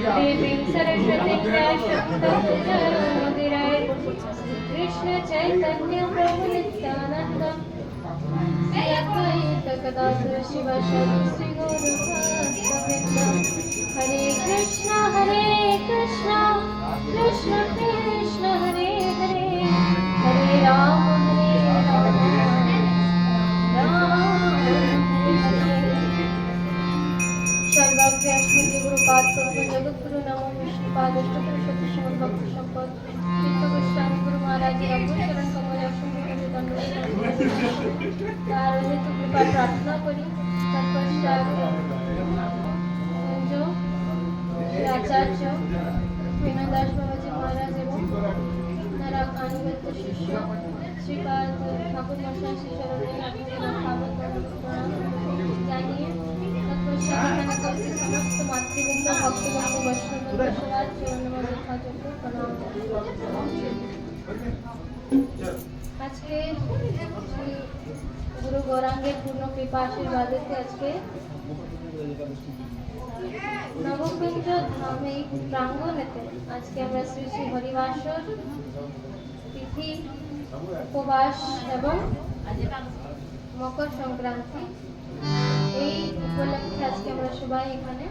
देवीं सरस्वतीं व्यासं ततो जयमुदीरये कृष्ण चैतन्य प्रभु नित्यानंद श्री अद्वैत गदाधर शिवासादि श्री गौरभक्तवृंद हरे कृष्ण कृष्ण कृष्ण हरे हरे हरे राम सर्वाभ्यास्मि गुरुपाद जगद्गुरु नमो विष्णुपाद अष्टपुरुषोत्तम श्रीमद् भक्ति संपद चित्त गोस्वामी गुरु महाराज जी अमृत शरण कमल तार हेतु कृपा प्रार्थना करी तत्पश्चात जो आचार्य विनोदास बाबाजी महाराज एवं तारा अनुगत शिष्य श्रीपाद ठाकुर मशान श्री जानिए समस्त मातृवृंद भक्तवृंद वैष्णव प्रणाम। आज के गुरु गौरांगेर पूर्ण कृपा आशीर्वाद आज के नवकुंज धाम प्रांगणेते आज के আমরা শ্রী শ্রী হরিবাসর তিথি উপবাস এবং মকর সংক্রান্তি এই উপলক্ষে আজকে আমরা সবাই এখানে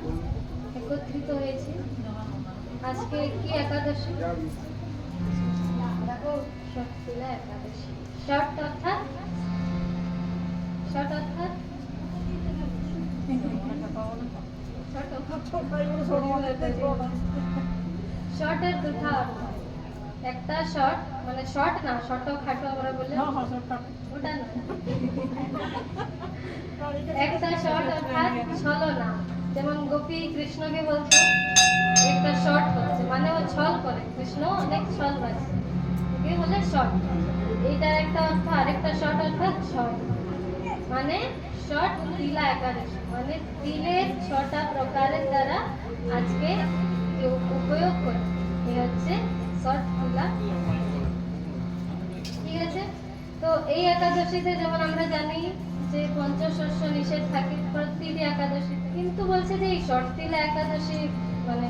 একত্রিত হয়েছি। আজকে কি একাদশী? ষট্টিলা একাদশী। ষট অর্থাৎ শর্টের দুটা অর্থ। একটা শর্ট মানে শর্ট না, শর্ট খাটো আমরা বললে ওটা না। একটা শর্ট অর্থাৎ ছলনা, যেমন গোপী কৃষ্ণকে বলতো একটা শর্ট করছে মানে ও ছল করে, কৃষ্ণ অনেক ছল বাজছে, ওকে বলে শর্ট। এইটার একটা অর্থ, আরেকটা শর্ট অর্থাৎ শর্ট মানে শর্ট তিলা একাদশী মানে তিলের 6টা প্রকারের দ্বারা আজকে উপয়োগ করে এই হচ্ছে শর্ট তিলা। ঠিক আছে, তো এই একাদশীতে যেমন আমরা জানি যে পঞ্চশস্য নিষেধ থাকে প্রতিটি একাদশীতে, কিন্তু বলছে যে এই শর্তিলা একাদশী মানে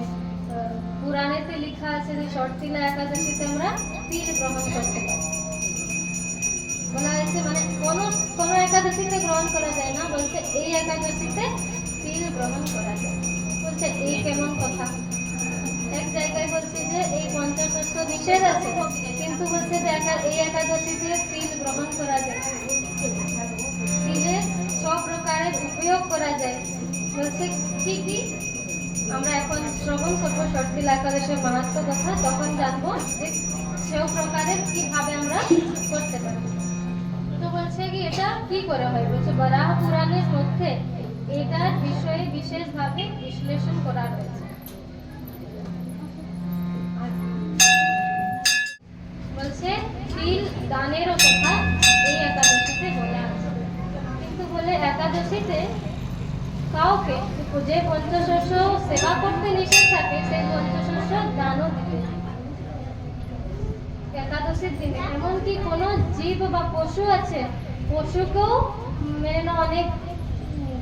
পুরাণেতে লেখা আছে যে শর্তিলা একাদশীতে আমরা তিল গ্রহণ করতে পারি। বলা হয়েছে মানে কোন একাদশীতে গ্রহণ করা যায় না, বলছে এই একাদশীতে তিল গ্রহণ করা যায়। বলছে এই কেমন কথা? এক জায়গায় বলছে যে এই পঞ্চশস্য নিষেধ আছে, কিন্তু বলছে যে এই একাদশীতে তিল গ্রহণ করা যায়, তিলের সব প্রকারের উপয়োগ করা যায়। বলছে কি কি আমরা এখন শ্রবণ করবো শর্তিলা একাদশীর মাহাত্ম্য কথা, তখন জানবো যে সব প্রকারের কিভাবে আমরা করতে পারি। তো বলছে কি এটা কি করে হয়? বলছে বরাহ পুরাণের মধ্যে এটার বিষয়ে বিশেষভাবে বিশ্লেষণ করা হয়েছে। বলছে তিল দানেরও কথা এই একাদশীতে বলা আছে, কিন্তু বলে একাদশীতে কাউকে যে পঞ্চশস্য সেবা করতে নিষেধ থাকে সেই পঞ্চশস্য দানও দিতে একাদশীর দিনে। এমনকি কোনো জীব বা পশু আছে, পশুকেও মেনে না অনেক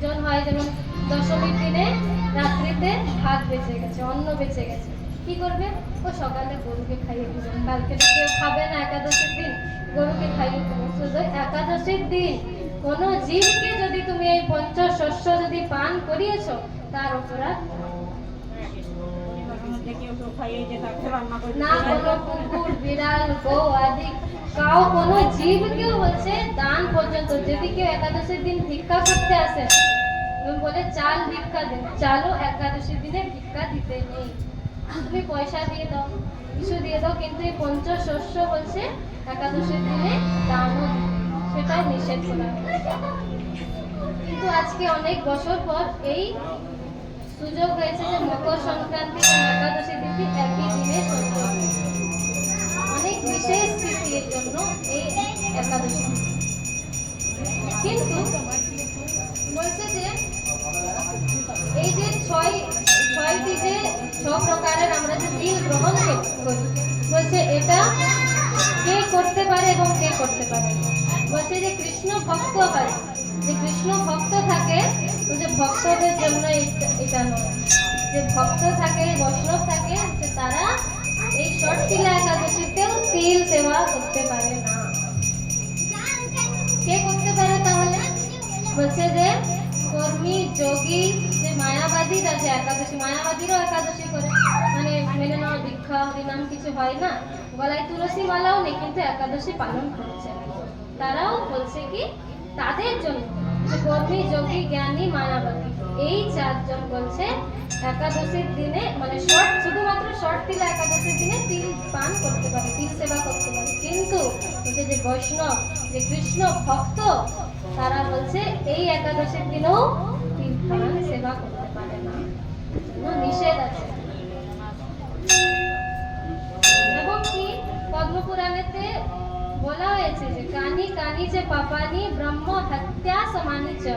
জন হয়, যেমন দশমীর দিনে রাত্রিতে ভাত বেঁচে গেছে, অন্ন বেঁচে গেছে, কি করবে? ও সকালে গরুকে খাইয়ে দিবে, কালকে তো কেউ খাবে না একাদশীর দিন, গরুকে খাইয়ে দেবে। শুধু একাদশীর দিন কোনো জীবকে যদি তুমি এই পঞ্চশস্য যদি পান করিয়েছ তার অপরাধ না। কোনো কুকুর বিড়াল গৌ আদি কাউ কোনো জীবকেও বলছে দান পর্যন্ত, যদি কেউ একাদশীর দিন ভিক্ষা করতে আসে বলে চাল ভিক্ষা দিন, চালও একাদশীর দিনে ভিক্ষা দিতে নেই, তুমি পয়সা দিয়ে দাও, কিছু দিয়ে দাও, কিন্তু এই পঞ্চশস্য বলছে একাদশীর দিনে দানও সেটাও নিষেধ করা। কিন্তু আজকে অনেক বছর পর এই সুযোগ হয়েছে যে মকর সংক্রান্তি এবং একাদশী তিথি একই দিনে চলতে হবে, অনেক বিশেষ তিথির জন্য এই একাদশী। কিন্তু বলছে যে এই যে ছয়টি যে 6 প্রকারের আমরা যে তিল গ্রহণ করি, বলছে এটা কে করতে পারে এবং কে করতে পারে? বলছে যে কৃষ্ণ ভক্ত হয়, যে কৃষ্ণ ভক্ত থাকে, যে ভক্তদের জন্য এটা নয়। যে ভক্ত থাকে, বৈষ্ণব থাকে, যে তারা এই ষটতিলা একাদশীতেও তিল সেবা করতে পারে না। কে করতে পারে তাহলে? বলছে যে কর্মী, যোগী, যে মায়াবাদীরা যে একাদশী, মায়াবাদীরও একাদশী করে, মানে মেনে নেওয়া, দীক্ষা, হরিনাম কিছু হয় না, গলায় তুলসী মালাও নেই, কিন্তু একাদশী পালন করছে, তারাও বলছে কি তাদের জন্য যে কর্মী, যোগী, জ্ঞানী, মায়াবাদী, এই চারজন বলছে একাদশীর দিনে, মানে শুধুমাত্র ষটতিলা একাদশীর দিনে তিল পান করতে পারে, তিল সেবা করতে পারে। কিন্তু বলছে যে বৈষ্ণব, যে কৃষ্ণ ভক্ত, তারা বলছে এই একাদশীর দিনেও তিল পান সেবা করতে পারে না, নিষেধ আছে। এবং কি পদ্মপুরাণেতে বলা হয়েছে যে কানি কানি যে পাপানি ব্রহ্ম হত্যা সমানি চ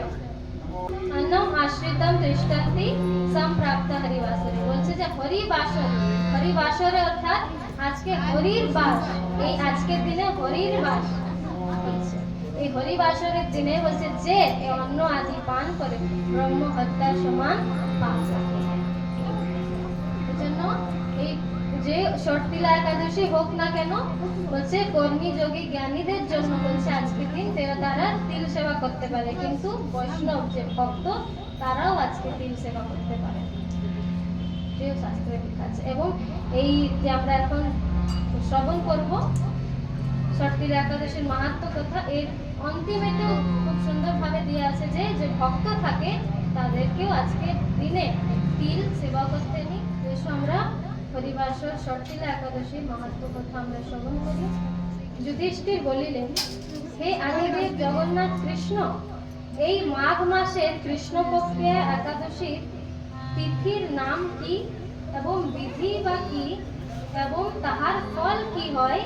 অন্নম আশ্রিতম দৃষ্টান্তি সম্প্রাপ্ত হরিবাসরে। বলছে যে হরিবাসর, হরিবাসরে অর্থাৎ আজকে হরির বাস, এই আজকের দিনে হরির বাস, এই হরিবাসরের দিনে বলছে যে এই অন্ন আদি পান করে ব্রহ্ম হত্যার সমান পাপ লাগে। এজন্য এই যে ষটতিলা একাদশী হোক না কেন, বলছে কর্মী, যোগী, জ্ঞানীদের জন্য বলছে আজকের দিন তারা তিল সেবা করতে পারে, কিন্তু বৈষ্ণব যে ভক্ত তারাও আজকে তিল সেবা করতে পারে, যে শাস্ত্রে লেখা আছে। এবং এই যে আমরা এখন শ্রবণ করব ষটতিলা একাদশীর মাহাত্ম্য কথা, এর অন্তিমেতেও খুব সুন্দরভাবে দিয়ে আছে যে যে ভক্ত থাকে তাদেরকেও আজকে দিনে তিল সেবা করতে নেই। এসো আমরা হরিবাসর ষটতিলা একাদশীর মাহাত্ম্য কথা আমরা শ্রবণ করি। যুধিষ্ঠির বলিলেন, হে আদিদেব জগন্নাথ কৃষ্ণ, এই মাঘ মাসের কৃষ্ণপক্ষে একাদশীর তিথির নাম কি এবং বিধি বা কি এবং তাহার ফল কি হয়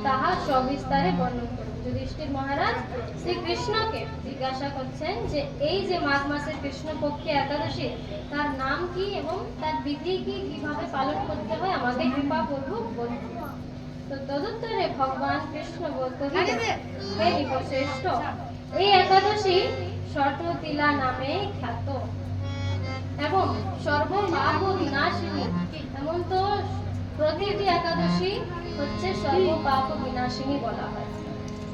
তাহা সবিস্তারে বর্ণন করুন। যুধিষ্ঠির মহারাজ শ্রীকৃষ্ণকে জিজ্ঞাসা করছেন যে এই যে মাঘ মাসের কৃষ্ণপক্ষে একাদশী, তার নাম কি এবং তার বিধি কি, কিভাবে পালন করতে হয়, আমাকে কৃপা পূর্বক বলুন। তো তদুত্তরে ভগবান কৃষ্ণ কহিলেন, হে নৃপশ্রেষ্ঠ, এই একাদশী ষটতিলা নামে খ্যাত এবং সর্বপাপ বিনাশিনী। এমন তো প্রতিটি একাদশী হচ্ছে সর্বপাপ বিনাশিনী বলা হয়,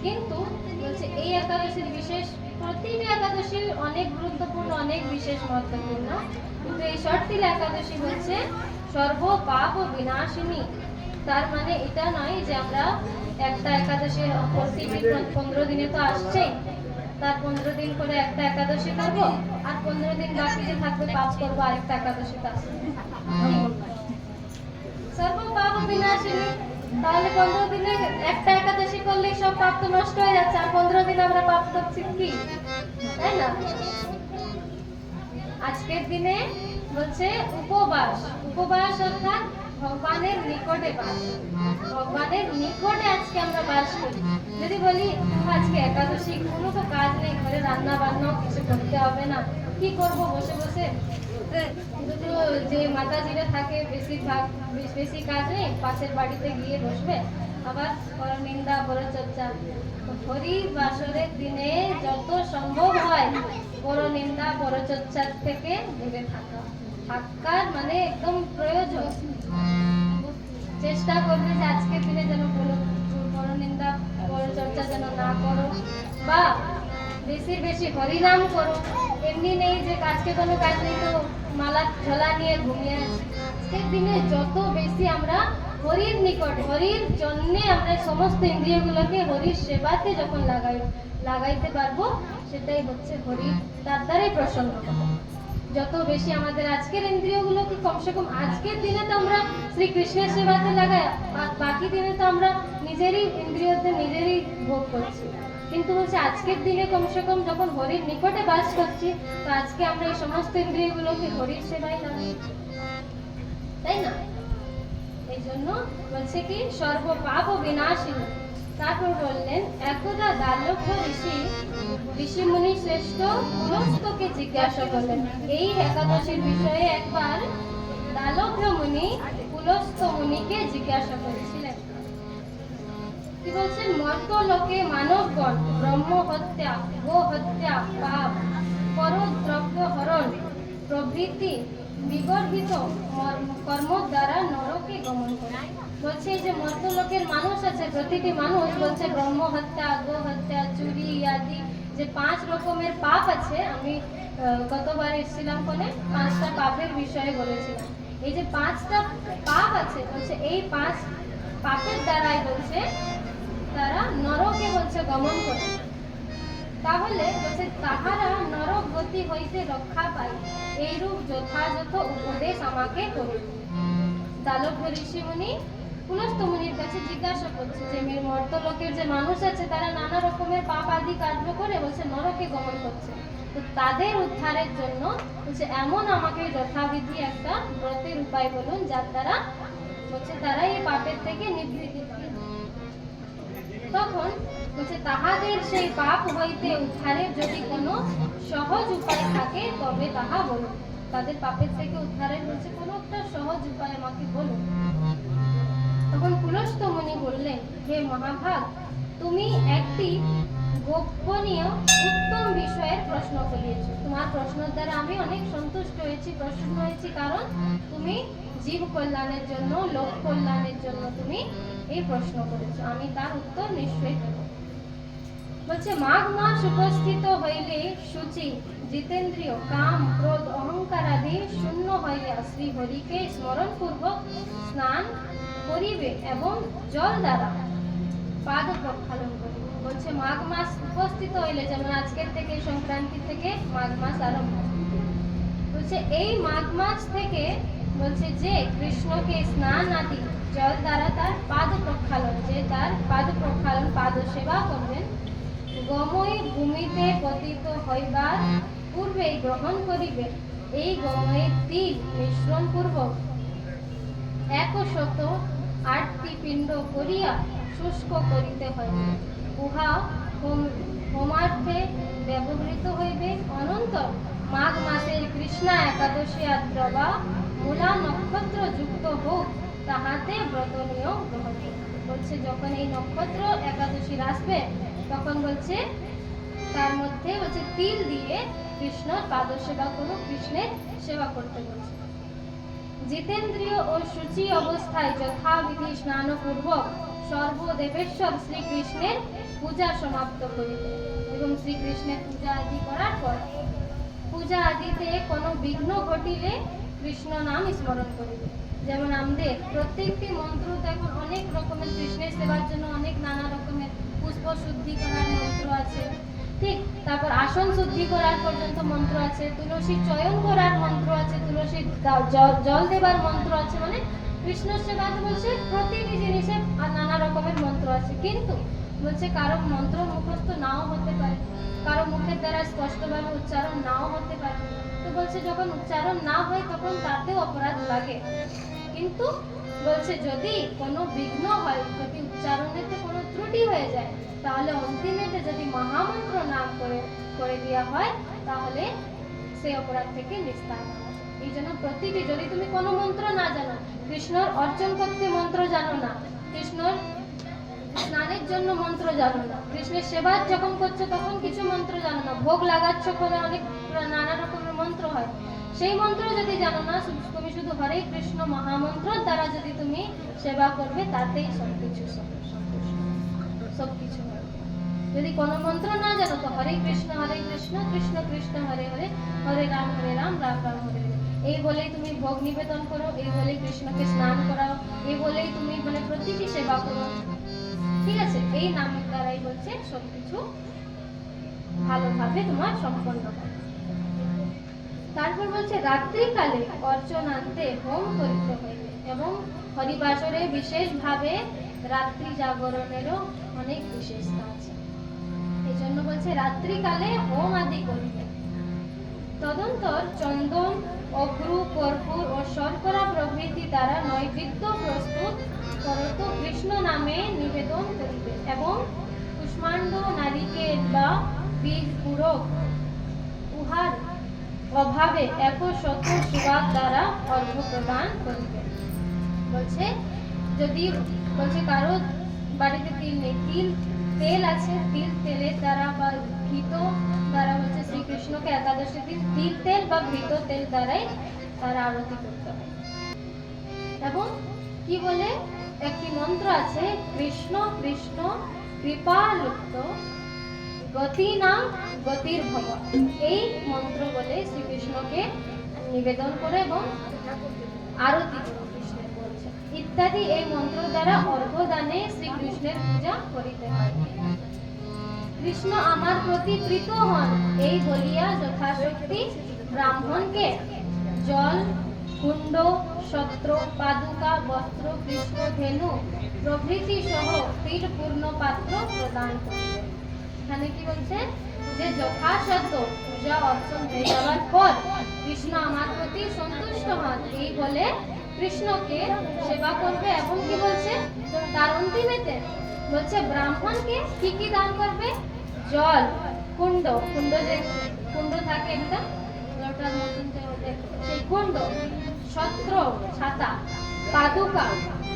কিন্তু বলছে এই একাদশীর বিশেষ, প্রতিটি একাদশীর অনেক গুরুত্বপূর্ণ, অনেক বিশেষ মহত্বপূর্ণ, কিন্তু এই ষটতিলা একাদশী হচ্ছে সর্বপাপ বিনাশিনী। তার মানে এটা নয় যে আমরা একটা একাদশী প্রতিটি 15 দিনে তো আসছেই, তার 15 দিন করে একটা একাদশী করবো, আর 15 দিন বাকি যে থাকবে পাপ করবো আরেকটা একাদশী আসবে। সর্বপাপ বিনাশিনী, তাহলে 15 দিনে একটা একাদশী করলে সব পাপ তো নষ্ট হয়ে যাচ্ছে, আর 15 দিন আমরা পাপ করছি কি, তাই না? আজকের দিনে বলছে উপবাস, উপবাস অর্থাৎ ভগবানের নিকটে বাস, ভগবানের নিকটে আজকে আমরা বাস করি। যদি বলি আজকে একাদশী, কোনো তো কাজ নেই, ঘরে রান্না বান্নাও কিছু করতে হবে না, কি করব বসে বসে, দুটো যে মাতাজিরা থাকে বেশিরভাগ বেশি কাজ নেই, পাশের বাড়িতে গিয়ে বসবে, আবার পরনিন্দা পরচর্চা। হরি বাসরের দিনে যত সম্ভব হয় পরনিন্দা পরচর্চার থেকে দূরে থাকার মানে একদম প্রয়োজন। চেষ্টা করবে যে আজকের দিনে যেন পরনিন্দা পরচর্চা যেন না করো, বা বেশি বেশি হরিনাম করো। এমনি নেই যে আজকে কোনো কাজ নেই তো মালা ঝোলা নিয়ে ঘুমিয়ে আছি। আজকের দিনে যত বেশি আমরা হরির নিকট, হরির জন্যে আমরা সমস্ত ইন্দ্রিয়গুলোকে হরির সেবাতে যখন লাগাইতে পারবো, সেটাই হচ্ছে হরি, তার দ্বারাই প্রসন্ন হবে। যত বেশি আমাদের আজকের ইন্দ্রিয়গুলোকে কমসে কম আজকের দিনে তো আমরা শ্রীকৃষ্ণের সেবাতে লাগাই, বাকি দিনে তো আমরা নিজেরই ইন্দ্রিয়তে নিজেরই ভোগ করছি, কিন্তু বলছে আজকের দিনে কমসে কম যখন হরির নিকটে বাস করছি, তো আজকে আমরা এই সমস্ত ইন্দ্রিয়গুলোকে হরির সেবায় লাগাই, তাই না? এই জন্য বলছে কি সর্বপাপ বিনাশিনী। তারপর বললেন, একদা দালভ্য ঋষি মুনি শ্রেষ্ঠ পুলস্তকে জিজ্ঞাসা করলেন। এই একাদশীর বিষয়ে একবার দালভ্য মুনি পুলস্ত মুনিকে জিজ্ঞাসা করেছিলেন। কি বলছেন? মর্তলোকে মানবগণ ব্রহ্ম হত্যা, গো হত্যা, পাপ, পরদ্রব্য হরণ প্রভৃতি বিগর্হিত কর্ম দ্বারা নরকে গমন করে। বলছে যে মর্তলোকের মানুষ আছে, প্রতিটি মানুষ বলছে ব্রহ্ম হত্যা, গো হত্যা, চুরি আদি যে 5 রকমের পাপ আছে। আমি গতবার এসেছিলাম কোনে 5টা পাপের বিষয়ে বলেছিলাম। এই যে 5টা পাপ আছে বলছে এই 5 পাপের দ্বারাই বলছে তারা নরকে বলছে গমন করে। তাহলে বলছে তাহারা নরক গতি হইতে রক্ষা পায়, এইরূপ যথাযথ উপদেশ আমাকে করুন। দালভ্য ঋষিমুনি পুলস্ত্য মুনির কাছে জিজ্ঞাসা করছে যে মর্তলোকের যে মানুষ আছে তারা নানা রকমের পাপ আদি কার্য করে বলছে নরকে গমন করছে, তো তাদের উদ্ধারের জন্য বলছে এমন আমাকে যথাবিধি একটা ব্রতের উপায় বলুন যার দ্বারা বলছে তারা এই পাপের থেকে নিবৃত্তি পাবে। তখন বলছে তাহাদের সেই পাপ হইতে উদ্ধারের যদি কোনো সহজ উপায় থাকে তবে তাহা বলুন। তাদের পাপের থেকে উদ্ধারের বলছে কোনো একটা সহজ উপায় আমাকে বলুন। তখন পুলস্ত্য মুনি বললেন, হে মহাভাগ, তুমি একটি গোপনীয় উত্তম বিষয়ের প্রশ্ন করিয়েছো। তোমার প্রশ্নের দ্বারা আমি অনেক সন্তুষ্ট হয়েছি, প্রসন্ন হয়েছি, কারণ তুমি জীব কল্যাণের জন্য, লোক কল্যাণের জন্য তুমি এই প্রশ্ন করেছো, আমি তার উত্তর নিশ্চয়ই দেব। বলছে মাঘ মাস উপস্থিত হইলে শুচি, জিতেন্দ্রিয়, কাম, ক্রোধ, অহংকার আদি শূন্য হইয়া শ্রী হরিকে স্মরণ পূর্বক স্নান করিবে এবং জল দ্বারা পাদ প্রক্ষালন করিবে। বলছে মাঘ মাস উপস্থিত হইলে, যেমন আজকের থেকে সংক্রান্তি থেকে মাঘ মাস আরম্ভ, বলছে এই মাঘ মাস থেকে বলছে যে কৃষ্ণকে স্নান আদি জল দ্বারা তার পাদ প্রক্ষালন, যে তার পাদ প্রক্ষালন পাদ সেবা করবেন, গময় ভূমিতে পতিত হইবার পূর্বে গ্রহণ করিবে। এই গময়ের তিল মিশ্রণ পূর্বক 108টি পিণ্ড করিয়া শুষ্ক করিতে হইবে। উহা হোমার্থে ব্যবহৃত হইবে। অনন্তর মাঘ মাসের কৃষ্ণা একাদশী আদ্র বা মূলা নক্ষত্র যুক্ত হোক, তাহাতে ব্রত নিয়োগ গ্রহণ করবে। বলছে যখন এই নক্ষত্র একাদশী আসবে তখন বলছে তার মধ্যে বলছে তিল দিয়ে কৃষ্ণর পাদ সেবা করো, কৃষ্ণের সেবা করতে বলছে। জিতেন্দ্রিয় ও শুচি অবস্থায় যথাবিধি স্নান পূর্বক সর্বদেবেশ্বর শ্রীকৃষ্ণের পূজা সমাপ্ত করিবে এবং শ্রীকৃষ্ণের পূজা আদি করার পর পূজা আদিতে কোনো বিঘ্ন ঘটিলে কৃষ্ণ নাম স্মরণ করিবে। যেমন আমাদের প্রত্যেকটি মন্ত্র এখন অনেক রকমের, কৃষ্ণের সেবার জন্য অনেক নানা রকমের পুষ্প শুদ্ধি করার মন্ত্র আছে, ঠিক, তারপর আসন শুদ্ধি করার পর্যন্ত মন্ত্র আছে, তুলসী চয়ন করার মন্ত্র আছে, তুলসী জল দেবার মন্ত্র আছে, মানে কৃষ্ণ সেবা বলছে প্রতিটি জিনিসে নানা রকমের মন্ত্র আছে। কিন্তু বলছে কারো মন্ত্র মুখস্থ নাও হতে পারে, কারো মুখের দ্বারা স্পষ্টভাবে উচ্চারণ নাও হতে পারে। তো বলছে যখন উচ্চারণ না হয় তখন তাতেও অপরাধ লাগে, কিন্তু বলছে যদি কোনো বিঘ্ন হয়, যদি উচ্চারণেতে কোনো ত্রুটি হয়ে যায়, তাহলে অন্তিমেতে যদি মহামন্ত্র নাম করে দেওয়া হয় তাহলে সেই অপরাধ থেকে নিস্তার পাওয়া যায়। এই জন্য প্রতিটি, যদি তুমি কোনো মন্ত্র না জানো, কৃষ্ণর অর্জন করতে মন্ত্র জানো না, কৃষ্ণর স্নানের জন্য মন্ত্র জানো না, কৃষ্ণের সেবা যখন করছো তখন কিছু মন্ত্র জানো না, ভোগ লাগাচ্ছ করে অনেক নানা রকমের মন্ত্র হয়, সেই মন্ত্র যদি জানো না, তুমি শুধু হরে কৃষ্ণ মহামন্ত্র দ্বারা যদি তুমি সেবা করবে তাতেই সবকিছু সবকিছু হবে। যদি কোনো মন্ত্র না জানো তো হরে কৃষ্ণ কৃষ্ণ কৃষ্ণ হরে হরে, হরে রাম রাম রাম হরে হরে, এই বলেই তুমি ভোগ নিবেদন করো, এই বলেই কৃষ্ণকে স্নান করাও, এই বলেই তুমি মানে প্রতিটি সেবা করো, ঠিক আছে? এই নামের দ্বারাই বলছে সবকিছু ভালোভাবে তোমার সম্পন্ন হবে। তারপর বলছে রাত্রিকালে অর্চনান্তে হোম করিতে হইবে এবং হরিবাসরে বিশেষভাবে রাত্রি জাগরণেরও অনেক বিশেষতা আছে, এই জন্য বলছে রাত্রিকালে হোম আদি করিবে। তদন্তর চন্দন, অগ্রু, কর্পূর ও শর্করা প্রভৃতি দ্বারা নৈবেদ্য প্রস্তুত করত কৃষ্ণ নামে নিবেদন করিবে এবং কুষ্মাণ্ড, নারিকেল বা বীজ পূরক উহার অভাবে 100 সুবাদ দ্বারা অর্ঘ্য প্রদান করিবে। বলছে যদি বলছে কারো বাড়িতে তিল নেই, তেল আছে, তেলের দ্বারা বা ঘৃত দ্বারা হচ্ছে শ্রীকৃষ্ণকে একাদশী দিন তিল তেল বা ঘৃত তেল দ্বারাই তার আরতি করতে হয়। এবং কি বলে একটি মন্ত্র আছে, কৃষ্ণ কৃষ্ণ কৃপালুপ্ত গতি না গতির ভব। এই মন্ত্র বলে শ্রীকৃষ্ণকে নিবেদন করে এবং আরতি কৃষ্ণের বলছে ইত্যাদি। এই মন্ত্র দ্বারা অর্ঘ্যদানে শ্রীকৃষ্ণের পূজা করিতে হয়। কৃষ্ণ আমার প্রতি প্রীত হন এই বলিয়া যথাশক্তি ব্রাহ্মণকে জল, কুণ্ড, ছত্র, পাদুকা, বস্ত্র, কৃষ্ণ ধেনু প্রভৃতি সহ তীরপূর্ণ পাত্র প্রদান করিবে। এখানে কি বলছে যে যথাসাধ্য পূজা অর্চন হয়ে যাওয়ার পর কৃষ্ণ আমার প্রতি সন্তুষ্ট হন এই বলে কৃষ্ণকে সেবা করবে। এবং কি বলছে তার অন্তিমেতে বলছে ব্রাহ্মণকে কি কি দান করবে? জল, কুণ্ড, কুণ্ড যে কুণ্ড থাকে একটা লোটার মতন যে ওদের সেই কুণ্ড, ছত্র ছাতা, পাদুকা,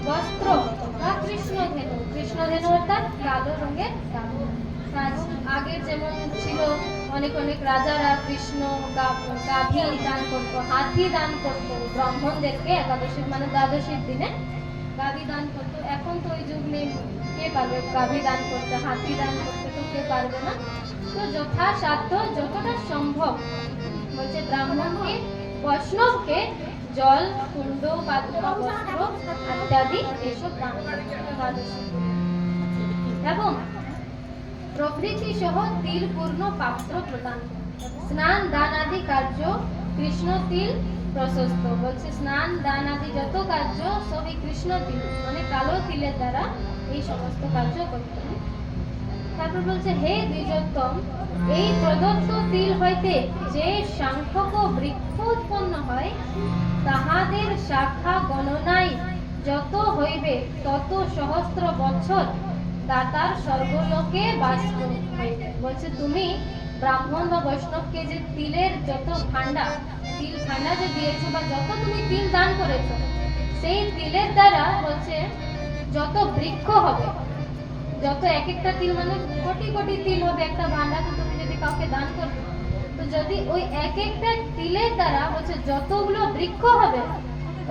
বস্ত্র বা কৃষ্ণধেনু। কৃষ্ণধেনু অর্থাৎ কালো রঙের দানু। আগের যেমন ছিল অনেক অনেক রাজারা কৃষ্ণ গাভী দান করতো, হাতি দান করতো ব্রাহ্মণদেরকে একাদশীর মানে দ্বাদশীর দিনে গাভী দান করতো। এখন তো ওই যুগ নেই, কে পারবে গাভী দান করতে, হাতি দান করতে তো কেউ পারবে না। তো যথাসাধ্য যতটা সম্ভব বলছে ব্রাহ্মণকে বৈষ্ণবকে জল, কুণ্ড, পাদুকা, বস্ত্র ইত্যাদি এসব দান করতে এবং প্রভৃতি সহ তিল পূর্ণ পাত্র প্রদান। স্নান দান আদি কার্য কৃষ্ণ তিল প্রশস্ত। বলছে স্নান দান আদি যত কার্য সবই কৃষ্ণ তিল মানে কালো তিলের দ্বারা এই সমস্ত কার্য করতে হয়। তারপর বলছে হে দ্বিজোত্তম, এই প্রদত্ত তিল হইতে যে সাংখ্যক বৃক্ষ উৎপন্ন হয় তাহাদের শাখা গণনায় যত হইবে তত সহস্র বছর দাতার স্বর্গলোকে বাস হইবে। বলছে তুমি ব্রাহ্মণ বা বৈষ্ণবকে যে তিলের যত ভান্ডা, তিল ভান্ডা যে দিয়েছো বা যত তুমি তিল দান করেছো সেই তিলের দ্বারা বলছে যত বৃক্ষ হবে, যত এক একটা তিল মানে কোটি কোটি তিল হবে একটা ভান্ডাতে তুমি যদি কাউকে দান করবে, তো যদি ওই এক একটা তিলের দ্বারা বলছে যতগুলো বৃক্ষ হবে,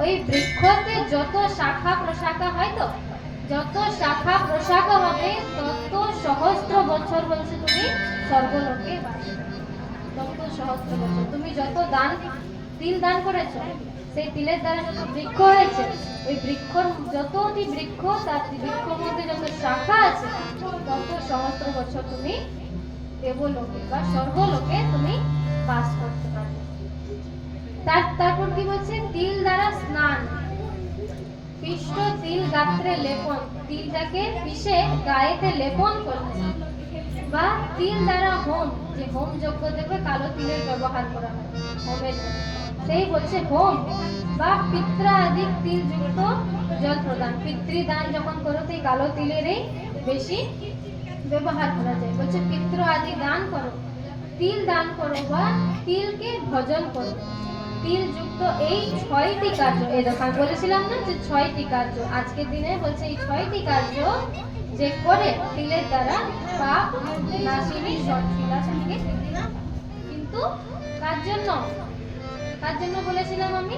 ওই বৃক্ষতে যত শাখা প্রশাখা হয় তো যত শাখা প্রশাখা হবে তত সহস্র বছর বলছে তুমি স্বর্গলোকে বাস করবে। তত সহস্র বছর তুমি যত দান তিল দান করেছো সেই তিলের দ্বারা যত বৃক্ষ হয়েছে ওই বৃক্ষর যতটি বৃক্ষ তার বৃক্ষর মধ্যে যত শাখা আছে তত সহস্র বছর তুমি দেবলোকে বা স্বর্গলোকে তুমি বাস করতে পারবে। তারপর কি বলছে তিল দ্বারা স্নান, পিষ্ট তিল গাত্রে লেপন, তিলটাকে পিষে গায়েতে লেপন করবে। বা তিল দ্বারা হোম, যে হোম যজ্ঞ দেখবে কালো তিলের ব্যবহার করা হয় হোমের, সেই বলছে হোম। বা পিত্রাধিক তিল যুক্ত জল প্রদান, পিতৃদান যখন করো তো এই কালো তিলেরই বেশি ব্যবহার করা যায়। বলছে পিতৃ আদি দান করো, তিল দান করো বা তিলকে ভজন করো। তিল যুক্ত এই 6টি কার্য, এই দেখো আমি বলেছিলাম না যে 6টি কার্য, আজকের দিনে বলছে এই 6টি কার্য যে করে তিলের দ্বারা পাপ নাশিনী সৎশীলা থাকে। কিন্তু কার জন্য বলেছিলাম আমি,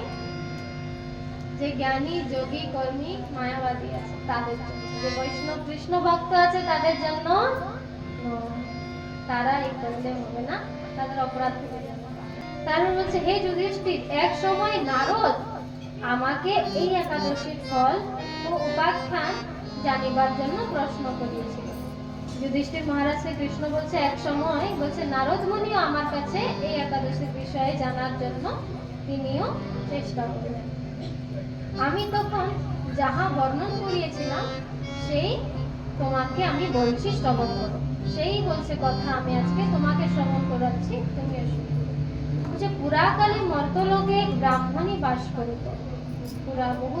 যে জ্ঞানী যোগী কর্মী মায়াবাদী আছে তাদের জন্য, যে বৈষ্ণব কৃষ্ণ ভক্ত আছে তাদের জন্য তারা এই করলে হবে না, তাদের অপরাধ থেকে যাবে। তারপর বলছে হে যুধিষ্ঠির, এক সময় নারদ আমাকে এই একাদশীর ফল ও উপাখ্যান জানিবার জন্য প্রশ্ন করিয়েছিল। যুধিষ্ঠির মহারাজকে কৃষ্ণ বলছে এক সময় বলছে নারদ মুনিও আমার কাছে এই একাদশীর বিষয়ে জানার জন্য তিনিও চেষ্টা করলেন। আমি তখন যাহা বর্ণন করিয়েছিলাম সেই তোমাকে আমি বলছি শ্রবণ করো। সেই বলছে কথা আমি আজকে তোমাকে শ্রবণ করাচ্ছি, তুমিও শুনো। বলছে পুরাকালে মর্তলোকে ব্রাহ্মণী বাস করিত। পুরা বহু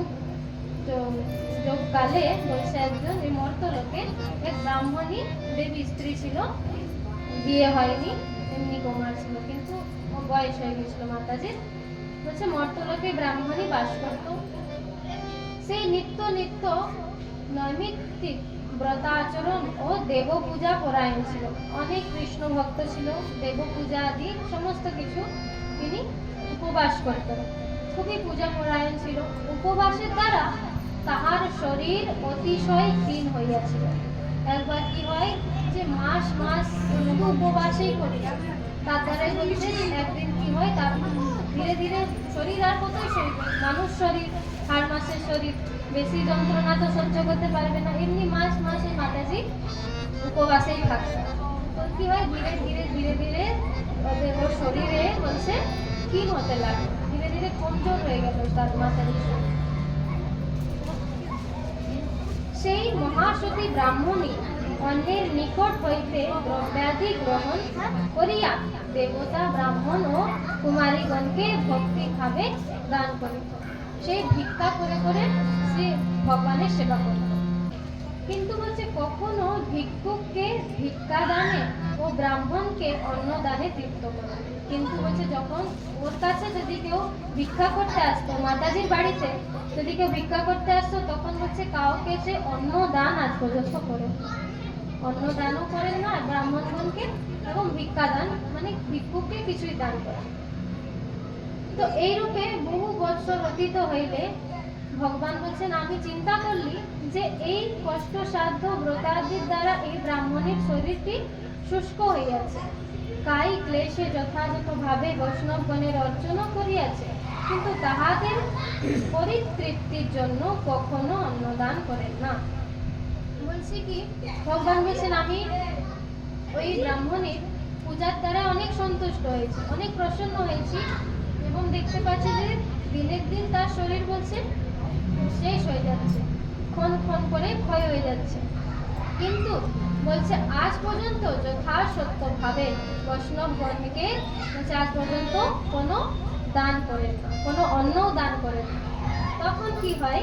যোগকালে বলছে একজন এই মর্তলোকে এক ব্রাহ্মণী দেবী স্ত্রী ছিল, বিয়ে হয়নি, এমনি কুমার ছিল, কিন্তু বয়স হয়ে গেছিল মাতাজির। বলছে মর্তলোকে ব্রাহ্মণী বাস করত। সেই নিত্য নিত্য নৈমিত্তিক ব্রতাচরণ ও দেব পূজা পরায়ণ ছিল। অনেক কৃষ্ণ ভক্ত ছিল, দেব পূজা আদি সমস্ত কিছু তিনি উপবাস করতেন। খুবই পূজা পরায়ণ ছিল। উপবাসের দ্বারা তাহার শরীর অতিশয় ক্ষীণ হইয়াছিল। একবার কি হয় যে মাস মাস শুধু উপবাসই করিয়া তার দ্বারাই বলছে একদিন কি হয়, তার ধীরে ধীরে শরীর আর কতই শরীর, মানুষ শরীর, 8 মাসের শরীর, বেশি যন্ত্রণা তো সহ্য করতে পারবে না। এমনি মাস মাস এই মাতাজি উপবাসেই থাকছে। তো কি হয়, ধীরে ধীরে ধীরে ধীরে ওর শরীরে বলছে ক্ষীণ হতে লাগলো, ধীরে ধীরে কমজোর হয়ে গেল তার মাতাজির শরীর। সেই মহাসতী ব্রাহ্মণী অন্যের নিকট হইতে দ্রব্যাদি গ্রহণ করিয়া দেবতা, ব্রাহ্মণ ও কুমারীগণকে ভক্তি ভাবে দান করিত। সেই ভিক্ষা করে করে সে ভগবানের সেবা করত। কিন্তু বলছে কখনো ভিক্ষুককে ভিক্ষা দানে ও ব্রাহ্মণকে অন্ন দানে তৃপ্ত করে। কিন্তু বলছে যখন ওর কাছে যদি কেউ ভিক্ষা করতে আসতো, মাতাজির বাড়িতে যদি কেউ ভিক্ষা করতে আসতো, তখন হচ্ছে কাউকে সে অন্ন দান আজ পর্যন্ত করে, অন্ন দানও করেন না ব্রাহ্মণগণকে, এবং ভিক্ষা দান মানে ভিক্ষুককে কিছুই দান করে। তো এই রূপে বহু বৎসর অতীত হইলে ভগবান বলছেন, আমি চিন্তা করলি যে এই কষ্টসাধ্য ব্রতাদির দ্বারা এই ব্রাহ্মণের শরীরটি শুষ্ক হইয়াছে, কাই ক্লেশে যথাযথভাবে বৈষ্ণবগণের অর্চনা করিয়াছে, কিন্তু তাহাদের পরিতৃপ্তির জন্য কখনো অন্নদান করেন না। বলছি কি, ভগবান বলছেন আমি ওই ব্রাহ্মণের পূজার দ্বারা অনেক সন্তুষ্ট হয়েছি, অনেক প্রসন্ন হয়েছি, এবং দেখতে পাচ্ছি যে দিনের দিন তার শরীর বলছে শেষ হয়ে যাচ্ছে, ক্ষণ ক্ষণ করে ক্ষয় হয়ে যাচ্ছে। কিন্তু বলছে আজ পর্যন্ত যথাসত্যভাবে বৈষ্ণবগণকে বলছে আজ পর্যন্ত কোনো দান করেন না, কোনো অন্নও দান করেন না। তখন কি হয়,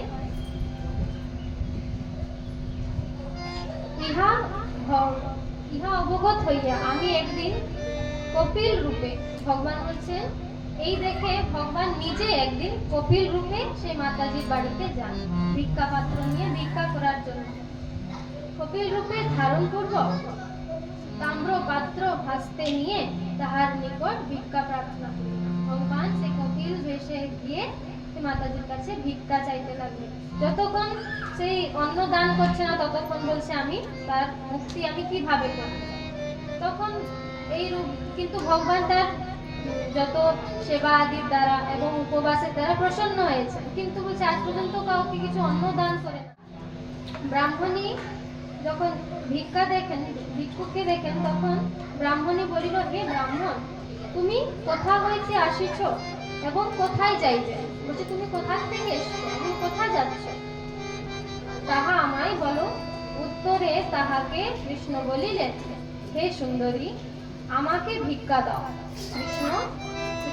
ইহা অবগত হইয়া আমি একদিন কপিল রূপে, ভগবান বলছেন এই দেখে ভগবান নিজে একদিন কপিল রূপে সেই মাতাজির বাড়িতে যান ভিক্ষা পাত্র নিয়ে ভিক্ষা করার জন্য। কপিল রূপে ধারণ পূর্বক তাম্র পাত্র হস্তে নিয়ে তাহার নিকট ভিক্ষা প্রার্থনা করেন। ভগবান সেই কপিল বেশে গিয়ে মাতাজির কাছে ভিক্ষা চাইতে লাগলেন। যতক্ষণ সেই অন্ন দান করছে না ততক্ষণ বলছে আমি তার মুক্তি আমি কিভাবে করব। তখন এই রূপ, কিন্তু ভগবান তার যত সেবা আদির দ্বারা এবং উপবাসের দ্বারা প্রসন্ন হয়েছে, কিন্তু বলছে আজ পর্যন্ত কাউকে কিছু অন্ন দান করে না। ব্রাহ্মণী যখন ভিক্ষা দেখেন, ভিক্ষুককে দেখেন, তখন ব্রাহ্মণী বলিল, হে ব্রাহ্মণ, তুমি কোথা হইতে আসিছ এবং কোথায় যাইবে? বলছে তুমি কোথা থেকে এসছো এবং কোথায় যাচ্ছ? তাহা আমায় বলো। উত্তরে তাহাকে কৃষ্ণ বলিলেন, হে সুন্দরী, আমাকে ভিক্ষা দাও। কৃষ্ণ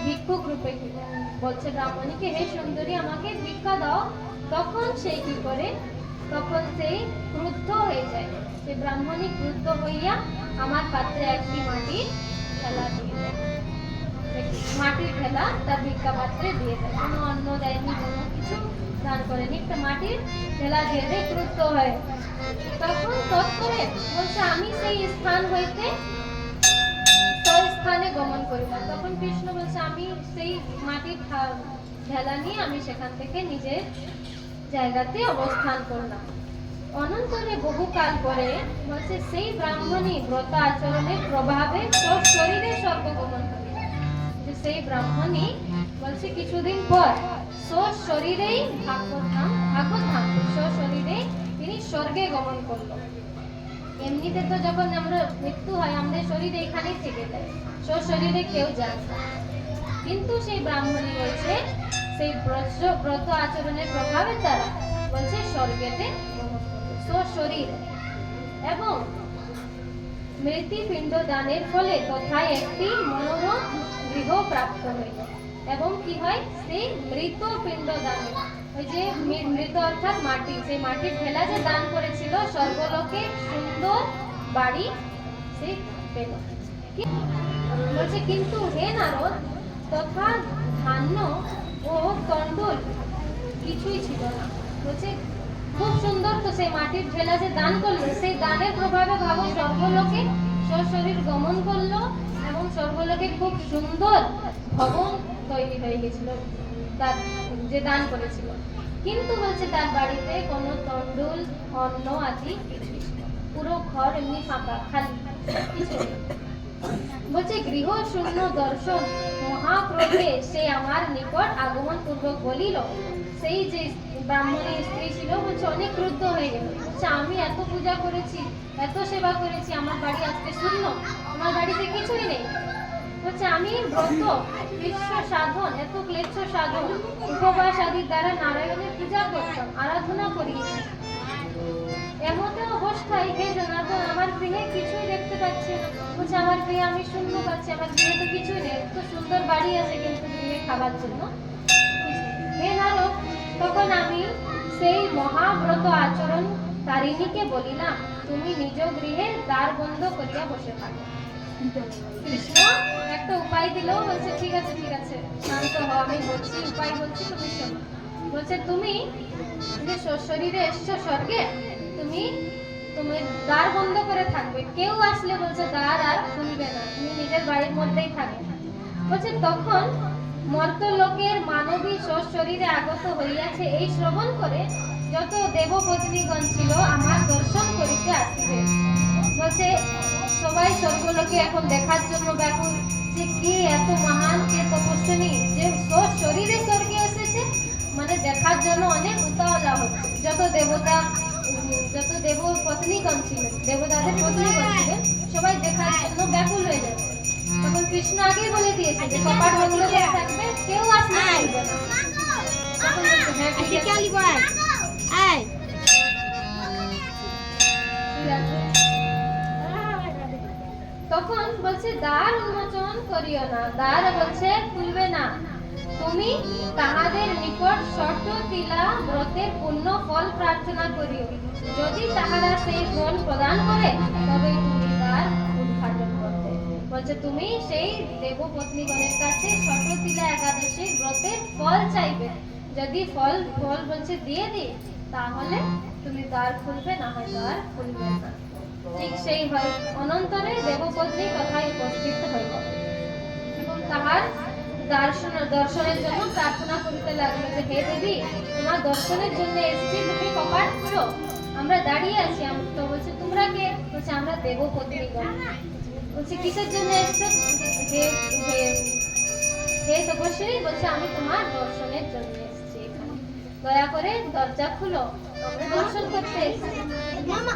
ভিক্ষুক রূপে বলছে ব্রাহ্মণীকে, হে সুন্দরী আমাকে ভিক্ষা দাও। তখন সে কি করে, তখন সেই ক্রুদ্ধ হয়ে যায়। সে ব্রাহ্মণী ক্রুদ্ধ হইয়া আমার পাত্রে একটি মাটির থালা দিয়ে দেয়, মাটির ঠেলা তার ভিক্ষা পাত্রে দিয়ে দেয়, কোনো অন্ন দেয়নি, কোনো কিছু দান করেনি, একটা মাটির ঠেলা দিয়ে দেয় ক্রুদ্ধ হয়ে। তখন তৎপরে বলছে আমি সেই স্থান হইতে স্থানে গমন করিলাম। তখন কৃষ্ণ বলছে আমি সেই মাটির ঠেলা নিয়ে আমি সেখান থেকে নিজের জায়গাতে অবস্থান করলাম। অনন্তরে বহুকাল পরে বলছে সেই ব্রাহ্মণী ব্রত আচরণের প্রভাবে শরীরে স্বর্গ গমন করিল। যে সেই ব্রাহ্মণী বলছে কিছুদিন পর শরীরেই ভাগবত শরীরে তিনি স্বর্গে গমন করলো। এমনিতে তো যখন আমরা মৃত্যু হয় আমাদের শরীর এখানেই থেকে যায়, শরীরে কেউ যায় না, কিন্তু সেই ব্রাহ্মণী বলছে সেই ব্রত আচরণের প্রভাবের দ্বারা বলছে স্বর্গেতে গমন করলো শরীর, এবং মৃৎপিণ্ড দানের ফলে তথায় একটি মনোরম গৃহ প্রাপ্ত হইল। এবং কি হয়, সেই মৃত পিণ্ড দানে, ওই যে মৃত অর্থাৎ মাটি, সেই মাটির ঠেলা যে দান করেছিল স্বর্গলোকে সুন্দর বাড়ি সে পেল। বলছে কিন্তু হে নারদ, তথা ধান্য ও তণ্ডুল কিছুই ছিল না। বলছে খুব সুন্দর, তো সেই মাটির ঠেলা যে দান করলো সেই দানের প্রভাবে ভাবো স্বর্গলোকে শরীর গমন করলো, এবং স্বর্গলোকে খুব সুন্দর ভবন তৈরি হয়ে গেছিল, যে দান করেছিল। কিন্তু বলছে তার বাড়িতে কোনো তন্ডুল অন্ন আদি কিছুই ছিল না। পুরো ঘর এমনি ফাঁকা খালি, কিছু নেই। বলছে গৃহ শূন্য দর্শন মহাক্রোধে সে আমার নিকট আগমন পূর্বক বলিল, সেই যে ব্রাহ্মণের স্ত্রী ছিল বলছে অনেক ক্রুদ্ধ হয়ে গেল। বলছে আমি এত পূজা করেছি, এত সেবা করেছি, আমার বাড়ি আজকে শূন্য, আমার বাড়িতে কিছুই নেই। বলছে আমি ব্রত বিশ্ব সাধন, এত ক্লেচ্ছ সাধন উপবাস আদির দ্বারা নারায়ণের পূজা করতাম, আরাধনা করিয়েছি। এমতে অবস্থায় হে জনার্দন আমার গৃহে কিছুই দেখতে পাচ্ছি না। বলছে আমার গৃহে আমি শূন্য পাচ্ছি, আমার গৃহে তো কিছুই নেই, তো সুন্দর বাড়ি আছে কিন্তু গৃহে খাবার জন্য হে নারদ, তখন আমি সেই মহাব্রত আচরণ তারিণীকে বলিলাম, তুমি নিজ গৃহে দ্বার বন্ধ করিয়া বসে থাকো। কৃষ্ণ একটা উপায় দিল, বলছে ঠিক আছে ঠিক আছে, শান্ত হও, আমি বলছি উপায় বলছি, তুমি শোনো। বলছে তুমি যে শরীরে এসছো স্বর্গে, তুমি তুমি দ্বার বন্ধ করে থাকবে, কেউ আসলে বলছে দ্বার আর খুলবে না, তুমি নিজের বাড়ির মধ্যেই থাকবে। বলছে তখন মর্তলোকের মানবী শরীরে আগত হইয়াছে এই শ্রবণ করে যত দেবপত্নীগণ ছিল আমার দর্শন করিতে আসিবে। বলছে সবাই স্বর্গলোকে এখন দেখার জন্য ব্যাকুল, যে কে এত মহান, কে তপস্বিনী, যে শরীরে স্বর্গে এসেছে, মানে দেখার জন্য অনেক উতাওলা হচ্ছে। যত দেবতা, যত দেবপত্নীগণ ছিলেন, দেবতাদের পত্নীগণ ছিলেন, সবাই দেখার জন্য ব্যাকুল হয়ে যাচ্ছে। তখন কৃষ্ণ আগেই বলে দিয়েছে যে কপাট বন্ধ করে থাকবে, কেউ আসতে পারবে না। তখন বলছে হ্যাঁ ঠিক আছে। তখন বলছে দ্বার উন্মোচন করিও না, দ্বার বলছে খুলবে না, তুমি তাহাদের নিকট শর্ত তিলা ব্রতের পূর্ণ ফল প্রার্থনা করিও, যদি তাহারা সেই ফল প্রদান করে তবে তুমি দ্বার উদ্ঘাটন করতে। বলছে তুমি সেই দেবপত্নীগণের কাছে শততিলা একাদশী ব্রতের ফল চাইবে, যদি ফল বলছে দিয়ে দিই তাহলে তুমি দ্বার খুলবে, না হয় দ্বার খুলবে না। ঠিক সেই হয় অনন্তরে দেবপত্নী কথায় উপস্থিত হইল এবং তাহার দর্শনের জন্য প্রার্থনা করিতে লাগলো যে হে দেবী, তোমার দর্শনের জন্য এসেছি, তুমি কপাট খুলো, আমরা দাঁড়িয়ে আছি। তো বলছে তোমরা কে? বলছে আমরা দেবপত্নীগণ। বলছে কিসের জন্য এসেছো? হে হে হে তপস্বী, বলছে আমি তোমার দর্শনের জন্য এসেছি এখানে, দয়া করে দরজা খুলো, আমরা দর্শন করতে এসেছি।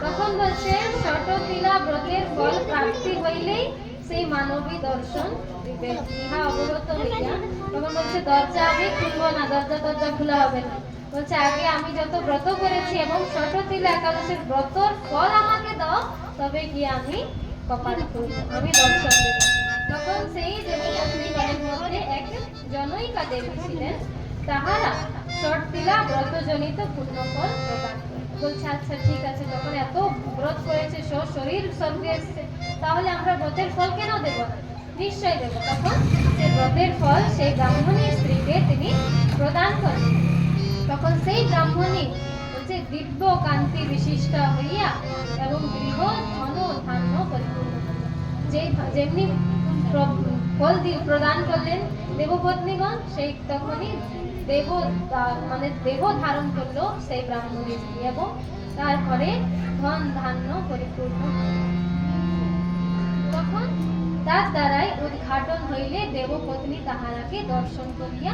তখন বলছে শততিলা ব্রতের ফল প্রাপ্তি হইলেই সেই মানবী দর্শন দিবে, ইহা অবগত হইয়া তখন বলছে দরজা আমি খুলবো না, দরজা খোলা হবে না। বলছে আগে আমি যত ব্রত করেছি এবং শততিলা একাদশীর ব্রতর ফল আমাকে দাও, তবে গিয়ে আমি কপাট খুলবো, আমি দর্শন দেব। তখন সেই দেবপত্নীগণের মধ্যে এক জনৈকা দেবী ছিলেন, তাহারা শততিলা ব্রতজনিত পুণ্যফল প্রদান করে। বলছে আচ্ছা ঠিক আছে, যখন এত ব্রত করেছে, শরীর স্বর্গে এসেছে, তাহলে আমরা ব্রতের ফল কেন দেব না? নিশ্চয় দেব। তখন সেই ব্রতের ফল সেই ব্রাহ্মণী স্ত্রীকে তিনি প্রদান করেন। তখন সেই ব্রাহ্মণী বলছে দিব্য কান্তি বিশিষ্ট হইয়া এবং গৃহ ধন ধান্য পরিপূর্ণ হইল। যেমনি ফল প্রদান করলেন দেবপত্নীগণ, সেই তখনই দেহ ধারণ করলো সেই ব্রাহ্মণী স্ত্রী এবং তার ঘরে ধন ধান্য পরিপূর্ণ। তখন তার দ্বারাই উদ্ঘাটন হইলে দেবপত্নী তাহারাকে দর্শন করিয়া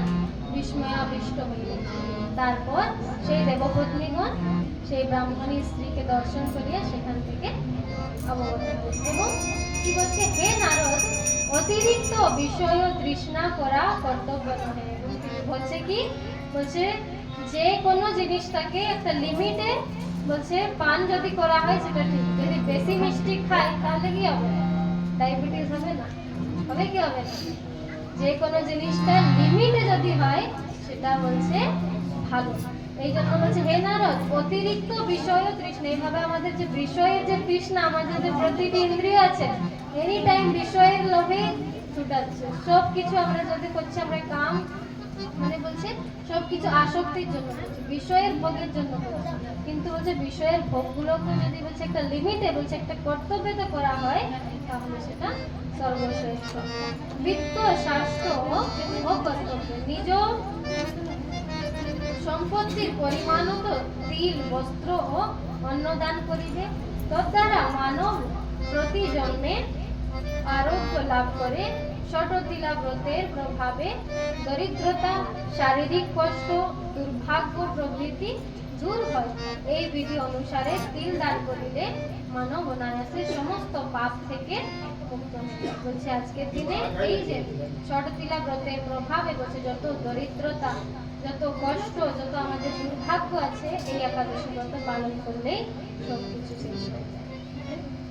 বিস্ময়াবিষ্ট হইলেন। তারপর সেই দেবপত্নীগণ সেই ব্রাহ্মণী স্ত্রীকে দর্শন করিয়া সেখান থেকে অবগত হইলেন এবং কি বলছে হে নারদ, অতিরিক্ত বিষয় তৃষ্ণা করা কর্তব্য নহে। বলছে কি বলছে যে কোনো জিনিসটাকে একটা লিমিটে বলছে পান যদি করা হয় সেটা ঠিক, যদি বেশি মিষ্টি খায় তাহলে কি হবে? ডায়াবেটিস হবে না? হবে কি হবে না? যে কোনো জিনিসটা লিমিটে যদি হয় সেটা বলছে ভালো। এই জন্য বলছে হে নারদ, অতিরিক্ত বিষয় তৃষ্ণা, এইভাবে আমাদের যে বিষয়ের যে তৃষ্ণা, আমাদের যে প্রতিটি ইন্দ্রিয় আছে এনি টাইম বিষয়ের লোভে ছুটাচ্ছে। সব কিছু আমরা যদি করছি, আমরা কাম মানে বলছে সবকিছু আসক্তির জন্য করছি, বিষয়ের ভোগের জন্য করছি, কিন্তু বলছে বিষয়ের ভোগগুলোকে যদি বলছে একটা লিমিটে বলছে একটা কর্তব্যতে করা হয় তাহলে সেটা সর্বশ্রেষ্ঠ। বিত্ত শাস্ত্র ও কর্তব্য, নিজ সম্পত্তির পরিমাণত তিল বস্ত্র ও অন্নদান করিবে। তদ্বারা মানব প্রতি জন্মে আরোগ্য লাভ করে। ষটতিলা ব্রতের প্রভাবে দরিদ্রতা, শারীরিক কষ্ট, দুর্ভাগ্য প্রভৃতি দূর হয়। এই বিধি অনুসারে তিল দান করিলে মানব অনায়াসে সমস্ত পাপ থেকে মুক্ত হয়। বলছে আজকের দিনে এই যে ষটতিলা ব্রতের প্রভাবে বলছে যত দরিদ্রতা, যত কষ্ট, যত আমাদের দুর্ভাগ্য আছে, এই একাদশী ব্রত পালন করলেই সবকিছু শেষ হয়ে যায়।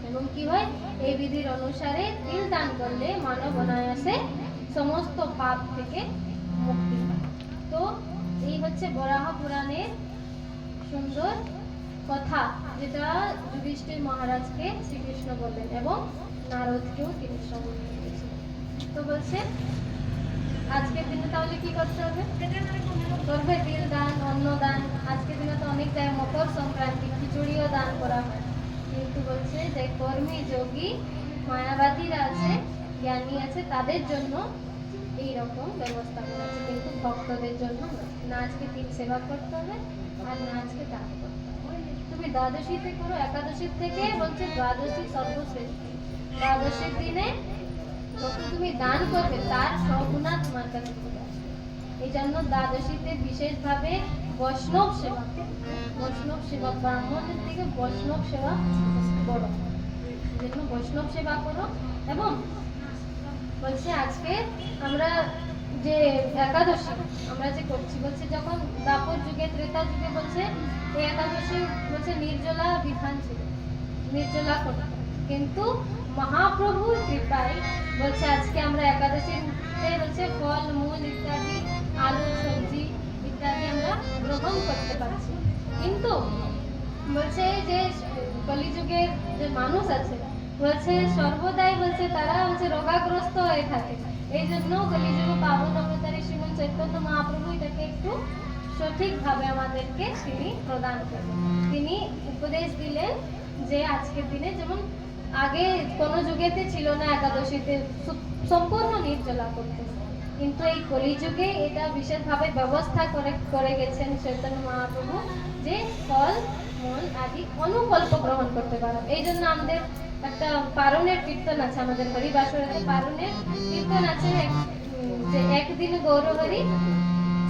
এবং কি হয়, এই বিধির অনুসারে তিল দান করলে মানব অনায়াসে সমস্ত পাপ থেকে মুক্তি পায়। তো এই হচ্ছে বরাহ পুরাণের সুন্দর কথা, যেটা যুধিষ্ঠির মহারাজকে শ্রীকৃষ্ণ বললেন এবং নারদকেও তিনি শ্রবণ করেছিলেন। তো বলছে আজকের দিনে তাহলে কি করতে হবে? করবে তিল দান, অন্নদান। আজকের দিনে তো অনেক জায়গায় মকর সংক্রান্তি খিচুড়িও দান করা হয়, কিন্তু বলছে যে কর্মী, যোগী, মায়াবাদীরা আছে, জ্ঞানী আছে, তাদের জন্য এই রকম ব্যবস্থা করা আছে, কিন্তু ভক্তদের জন্য না। আজকে তিল সেবা করতে হবে আর না আজকে দান করতে হবে। তুমি দ্বাদশীতে করো, একাদশীর থেকে বলছে দ্বাদশী সর্বশ্রেষ্ঠ। দ্বাদশীর দিনে যত তুমি দান করবে তার সগুণা তোমার কাছে চলে আসবে। এই জন্য দ্বাদশীতে বিশেষভাবে বৈষ্ণব সেবা, বৈষ্ণব সেবা, ব্রাহ্মণের থেকে বৈষ্ণব সেবা বড়, এই জন্য বৈষ্ণব সেবা করো। এবং বলছে আজকে আমরা যে একাদশী আমরা যে করছি, বলছে যখন দ্বাপর যুগে, ত্রেতা যুগে বলছে এই একাদশী বলছে নির্জলা বিধান ছিল, নির্জলা করতে, কিন্তু মহাপ্রভুর কৃপায় বলছে আজকে আমরা একাদশীতে বলছে ফল মূল ইত্যাদি, আলু সবজি ইত্যাদি আমরা গ্রহণ করতে পারছি। কিন্তু বলছে যে কলিযুগের যে মানুষ আছে বলছে সর্বদাই বলছে তারা বলছে রোগাগ্রস্ত হয়ে থাকে। এই জন্য কলিযুগ পাবন অবতারী শ্রীমন চৈতন্য মহাপ্রভু এটাকে একটু সঠিকভাবে আমাদেরকে তিনি প্রদান করলেন। তিনি উপদেশ দিলেন যে আজকের দিনে যেমন আগে কোনো যুগেতে ছিল না একাদশীতে সম্পূর্ণ নির্জলা করতে, কিন্তু এই কলিযুগে এটা বিশেষভাবে ব্যবস্থা করে গেছেন চৈতন্য মহাপ্রভু যে ফল মূল আদি অনুকল্প গ্রহণ করতে পারো। এই জন্য আমাদের একটা পারণের কীর্তন আছে, আমাদের হরিবাসরেতে পারণের কীর্তন আছে যে একদিন গৌরহরি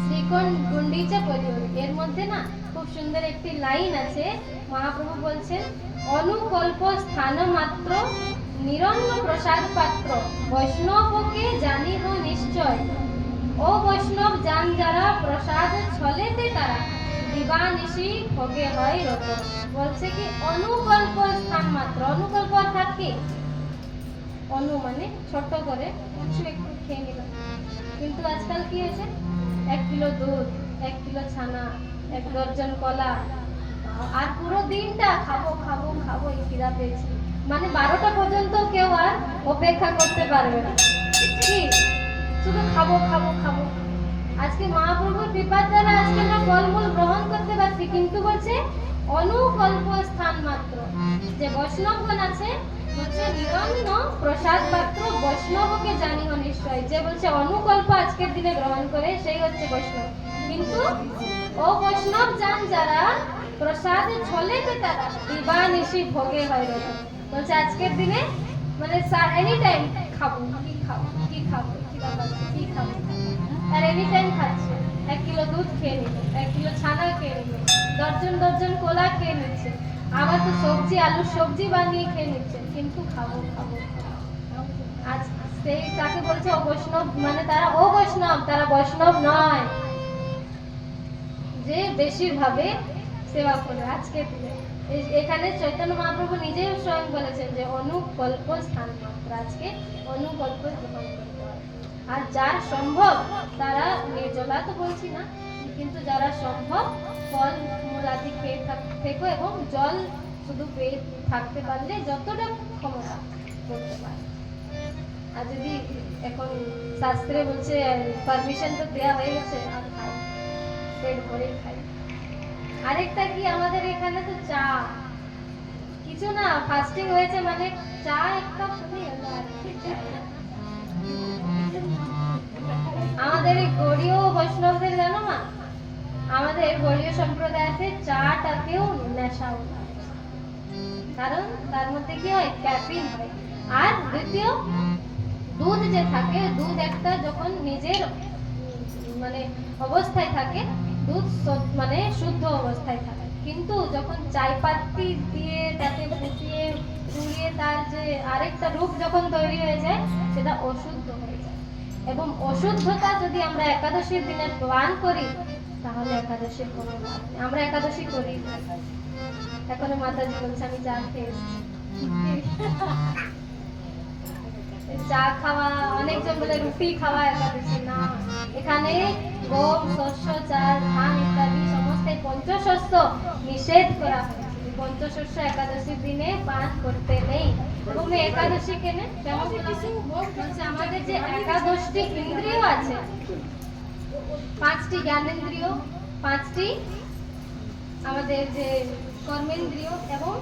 শ্রীকোণ গুন্ডিচা পরিহরি। এর মধ্যে না খুব সুন্দর একটি লাইন আছে, মহাপ্রভু বলছেন অনুকল্প স্থান মাত্র নিরন্ন প্রসাদ পাত্র বৈষ্ণবকে জানিহ নিশ্চয়। ও বৈষ্ণব জান যারা প্রসাদ ছলেতে তারা দিবানিশি ভোগে হয় রত। বলছে কি অনুকল্প স্থান মাত্র, অনুকল্প অর্থাৎ কি অনু মানে ছোট করে কিছু একটু খেয়ে নিলাম, কিন্তু আজকাল কি হয়েছে 1 কিলো দুধ, 1 কিলো ছানা, 1 দর্জন কলা, আর পুরো দিনটা খাবো খাবো খাবো, এই খিদা পেয়েছি, মানে 12টা পর্যন্ত কেউ আর অপেক্ষা করতে পারবে না, কি শুধু খাবো খাবো খাবো। আজকে মহাপ্রভুর কৃপার দ্বারা আজকে আমরা ফলমূল গ্রহণ করতে পারছি, কিন্তু বলছে অনুকল্প স্থান মাত্র। যে বৈষ্ণবগণ আছে বলছে নিরন্ন প্রসাদ পাত্র বৈষ্ণবকে জানিও নিশ্চয়। যে বলছে অনুকল্প আজকের দিনে গ্রহণ করে সেই হচ্ছে বৈষ্ণব, কিন্তু ও বৈষ্ণব জান যারা প্রসাদ ছলেতে তারা দিবানিশি ভোগে হয় রত। বলছে আজকের দিনে মানে এনি টাইম খাবো, কি খাবো কি খাবো, কি খাবো, আর এনি টাইম খাচ্ছে। 1 কিলো দুধ খেয়ে নিল, 1 কিলো ছানা খেয়ে নিল, দর্জন দর্জন কোলা খেয়ে নিচ্ছে, আবার তো সবজি আলু সবজি বানিয়ে খেয়ে নিচ্ছে, কিন্তু খাবো খাবো। আজ সেই তাকে বলছে অবৈষ্ণব, মানে তারা অবৈষ্ণব, তারা বৈষ্ণব নয়, যে বেশিরভাবে সেবা করে। আজকে এখানে চৈতন্য মহাপ্রভু নিজেই স্বয়ং বলেছেন যে অনুকল্প স্থান মাত্র, আজকে অনুকল্প গ্রহণ করতে হয়। আর যার সম্ভব তারা নির্জলা তো বলছি না, কিন্তু যারা সম্ভব ফল মূল আদি খেয়ে থেকো এবং জল শুধু পেয়ে থাকতে পারলে যতটা ক্ষমতা করতে পারে। আর যদি এখন শাস্ত্রে বলছে পারমিশন তো দেওয়া হয়ে গেছে, আর খাই পেট ভরে খাই। আরেকটা কি আমাদের এখানে তো চা, কিছু না ফাস্টিং হয়েছে মানে চা এক কাপ হয়ে গেল। আমাদের এই গৌড়ীয় বৈষ্ণবদের জানো না আমাদের বড়ীয় সম্প্রদায়তে চাটাকেও নেশা বলা হয়। কারণ তার মধ্যে কি হয়, ক্যাফিন হয়। আর দ্বিতীয়, দুধ যে থাকে, দুধ একটা যখন নিজের মানে অবস্থায় থাকে, দুধ মানে শুদ্ধ অবস্থায় থাকে। কিন্তু যখন চাই পাতি দিয়ে তাতে ফুটিয়ে পুড়িয়ে তার যে আরেকটা রূপ যখন তৈরি হয়ে যায়, সেটা অশুদ্ধ হয়ে যায়। এবং অশুদ্ধতা যদি আমরা একাদশীর দিনে পান করি, তাহলে একাদশীর কোনো লাভ নেই। আমরা একাদশী করি না। এখন মাতাজি বলছে আমি চা খেয়ে এসেছি। চা খাওয়া, অনেকজন বলে রুটি খাওয়া একাদশী না। এখানে গম, শস্য, চাল, ধান ইত্যাদি সমস্ত পঞ্চশস্য নিষেধ করা হয়েছে। পঞ্চশস্য একাদশীর দিনে পান করতে নেই। এবং একাদশী কেন কেমন বলছে, আমাদের যে একাদশটি ইন্দ্রিয় আছে, 5টি জ্ঞানেন্দ্রিয়, 5টি আমাদের যে কর্মেন্দ্রিয়, এবং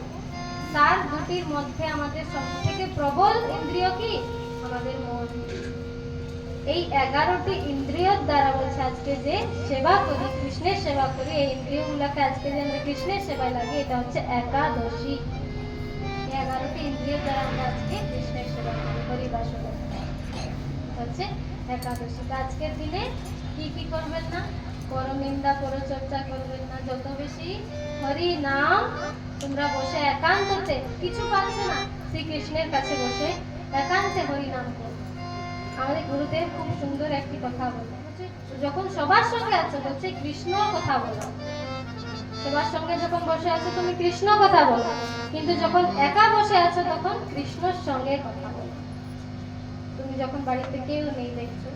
তার দুটির মধ্যে আমাদের সবথেকে প্রবল ইন্দ্রিয় কি, আমাদের মন। এই 11টি ইন্দ্রিয়র দ্বারা বলছে আজকে যে সেবা করি, কৃষ্ণের সেবা করি, এই ইন্দ্রিয়গুলোকে আজকে যে আমরা কৃষ্ণের সেবায় লাগি, এটা হচ্ছে একাদশী। এই 11টি ইন্দ্রিয়ের দ্বারা আমরা আজকে কৃষ্ণের সেবা করি, হরিবাসর হচ্ছে একাদশী। আজকের দিনে কি কি করবেন না, পরনিন্দা পরচর্চা করবেন না। যত বেশি হরি নাম তোমরা বসে একান্ততে, কিছু পাচ্ছ না, শ্রীকৃষ্ণের কাছে বসে একান্তে হরি নাম করো। আমাদের গুরুদেব খুব সুন্দর একটি কথা বলে, যখন সবার সঙ্গে আছো বলছে কৃষ্ণ কথা বলো। সবার সঙ্গে যখন বসে আছো তুমি কৃষ্ণ কথা বলো, কিন্তু যখন একা বসে আছো তখন কৃষ্ণর সঙ্গে কথা বলো। তুমি যখন বাড়িতে কেউ নেই দেখছো,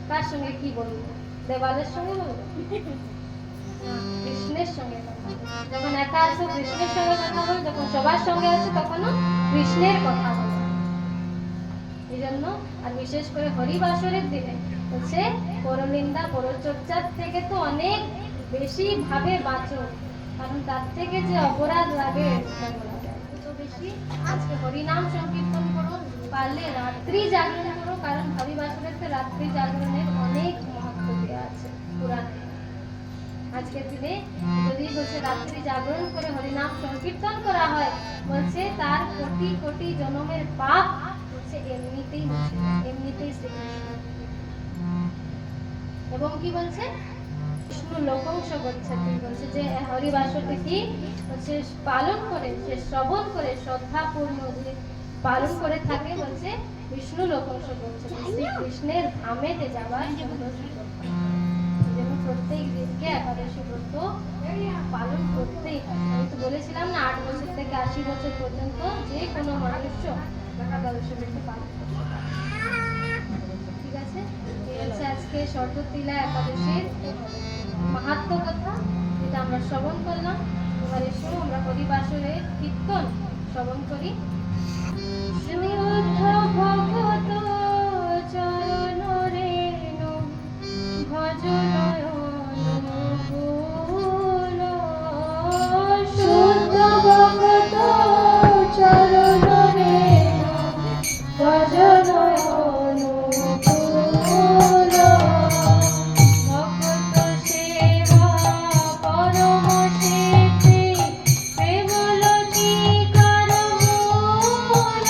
কার সঙ্গে কি বলবো, দেবালের সঙ্গে বলবো? কৃষ্ণের সঙ্গে কথা বলো। যখন একা আছো কৃষ্ণের সঙ্গে কথা বলো, যখন সবার সঙ্গে আছো তখনও কৃষ্ণের কথা বলো। এই জন্য আর বিশেষ করে হরিবাসরের দিনে হচ্ছে পরনিন্দা পরচর্চার থেকে তো অনেক বেশি ভাবে বাঁচো, কারণ তার থেকে যে অপরাধ লাগে তো বেশি। আজকে হরিনাম সংকীর্তন করো, পারলে রাত্রি জাগরণ করো, কারণ হরিবাসরের তো রাত্রি জাগরণের অনেক মহত্ব দেওয়া আছে পুরাণে। আজকের দিনে যদি বলছে রাত্রি জাগরণ করে হরিনাম সংকীর্তন করা হয়, বলছে তার কোটি কোটি জন্মের পাপ হচ্ছে এমনিতেই মুছে যায়, এমনিতেই শ্রীকৃষ্ণ। এবং কি বলছে, বিষ্ণু লোকংশ গচ্ছতি, বলছে যে হরিবাসরটি কি হচ্ছে পালন করে, সে শ্রবণ করে শ্রদ্ধাপূর্ণ যে পালন করে থাকে, বলছে বিষ্ণু লোকংশ গচ্ছতি, শ্রীকৃষ্ণের ধামেতে যাবার সুন্দর সুযোগ পায়। যেন প্রত্যেক দিনকে একাদশী ব্রত পালন করতেই হয়। আমি তো বলেছিলাম না, 8 বছর থেকে 80 বছর পর্যন্ত যে কোনো মানুষ একাদশী ব্রত পালন করতে পারে। ঠিক আছে, এই হচ্ছে আজকে শরৎতীলা একাদশীর মাহাত্ম্য কথা, যেটা আমরা শ্রবণ করলাম। এবার এসো আমরা হরিবাসরের কীর্তন শ্রবণ করি। শ্রীবদ্ধ ভগত চরণ রেণু ভজ নয়ন কুল, শুদ্ধ ভগত চরণ রেণু ভজ নয়ন কুল, ভক্ত সেবা পরম সিদ্ধি প্রেমলতি কর মূল,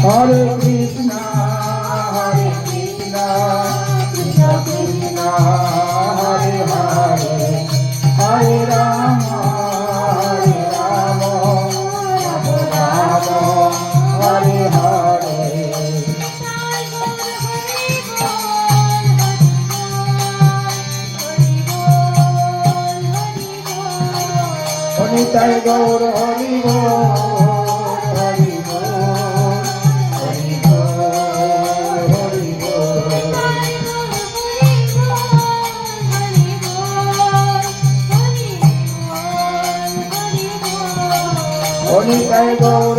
Hare Krishna, Hare Krishna, Krishna Krishna, Hare Hare, Hare Rama, Hare Rama, Rama Rama, Hare Hare. Nitai Gaur Hari Bol, Hari Bol, Hari Bol, Hari Bol. Nitai Gaur